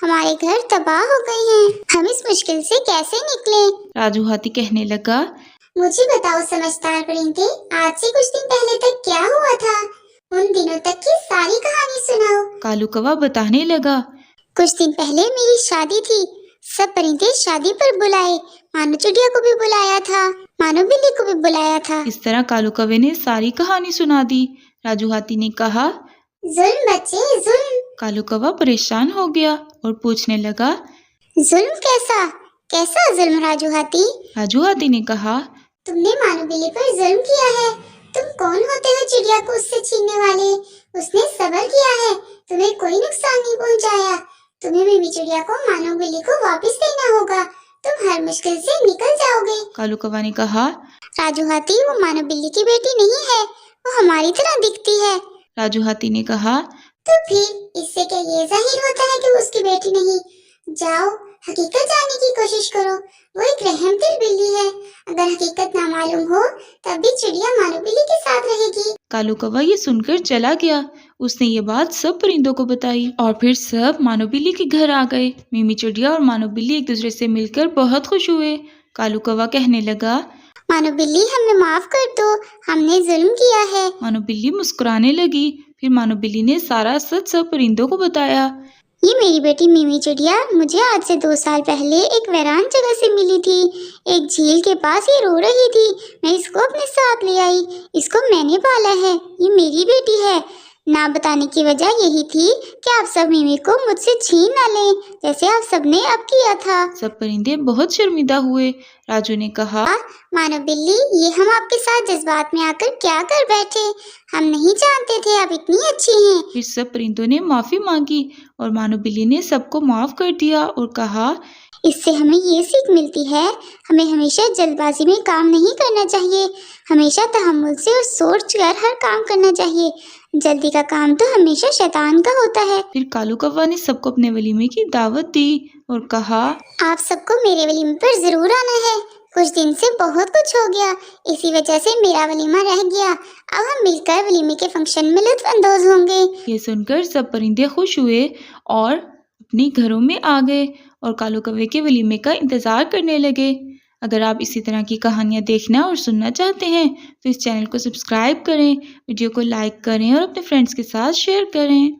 हमारे घर तबाह हो गए हैं। हम इस मुश्किल से कैसे निकले? राजू हाथी कहने लगा। मुझे बताओ समझदार परिंदे, आज से कुछ दिन पहले तक क्या हुआ था? उन दिनों तक की सारी कहानी सुनाओ। कालू कौवा बताने लगा। कुछ दिन पहले मेरी शादी थी। सब परिंदे शादी पर बुलाए। मानो चिड़िया को भी बुलाया था, मानो बिल्ली को भी बुलाया था। इस तरह कालू कौवे ने सारी कहानी सुना दी। राजू हाथी ने कहा, जुल्म बच्चे जुल्म। कालू कौवा परेशान हो गया और पूछने लगा, जुल्म कैसा? कैसा जुल्म राजू हाथी? राजू हाथी ने कहा, तुमने मानो बिल्ली पर जुल्म किया है। तुम कौन होते हो चिड़िया को उससे छीनने वाले? उसने सब्र किया है, तुम्हें कोई नुकसान नहीं पहुंचाया। तुम्हें बीबी चिड़िया को मानो बिल्ली को वापस देना होगा। तुम हर मुश्किल से निकल जाओगे। कालू कौवा ने कहा, राजू हाथी, वो मानो बिल्ली की बेटी नहीं है, वो हमारी तरह दिखती है। राजू हाथी ने कहा, तो फिर इससे क्या ये जाहिर होता है कि वो उसकी बेटी नहीं? जाओ हकीकत जानने की कोशिश करो। वो एक रहमदिल बिल्ली है। अगर हकीकत ना मालूम हो तब भी चिड़िया मानो बिल्ली के साथ रहेगी। कालू कौवा ये सुनकर चला गया। उसने ये बात सब परिंदों को बताई और फिर सब मानो बिल्ली के घर आ गए। मिमी चिड़िया और मानो बिल्ली एक दूसरे से मिलकर बहुत खुश हुए। कालू कौवा कहने लगा, मानो बिल्ली, हमें माफ कर दो, हमने जुल्म किया है। मानो बिल्ली मुस्कुराने लगी। फिर मानो बिल्ली ने सारा सच सब परिंदों को बताया। ये मेरी बेटी मिमी चिड़िया मुझे आज से 2 साल पहले एक वीरान जगह से मिली थी। एक झील के पास ये रो रही थी। मैं इसको अपने साथ ले आई। इसको मैंने पाला है। ये मेरी बेटी है। ना बताने की वजह यही थी कि आप सब मिमी को मुझसे छीन ना लें, जैसे आप सबने अब किया था। सब परिंदे बहुत शर्मिंदा हुए। राजू ने कहा, मानो बिल्ली, ये हम आपके साथ जज्बात में आकर क्या कर बैठे? हम नहीं जानते थे आप इतनी अच्छी हैं। फिर सब परिंदों ने माफी मांगी और मानो बिल्ली ने सबको माफ कर दिया और कहा, इससे हमें ये सीख मिलती है, हमें हमेशा जल्दबाजी में काम नहीं करना चाहिए। हमेशा तहम्मुल से और सोच कर हर काम करना चाहिए। जल्दी का काम तो हमेशा शैतान का होता है। फिर कालू कौवा ने सबको अपने वलीमे की दावत दी और कहा, आप सबको मेरे वलीमे पर जरूर आना है। कुछ दिन से बहुत कुछ हो गया, इसी वजह से मेरा वलीमा रह गया। अब हम मिलकर वलीमे के फंक्शन में लुत्फअंदोज होंगे। ये सुनकर सब परिंदे खुश हुए और अपने घरों में आ गए और कालू कौवे के वलीमे का इंतजार करने लगे। अगर आप इसी तरह की कहानियाँ देखना और सुनना चाहते हैं तो इस चैनल को सब्सक्राइब करें, वीडियो को लाइक करें और अपने फ्रेंड्स के साथ शेयर करें।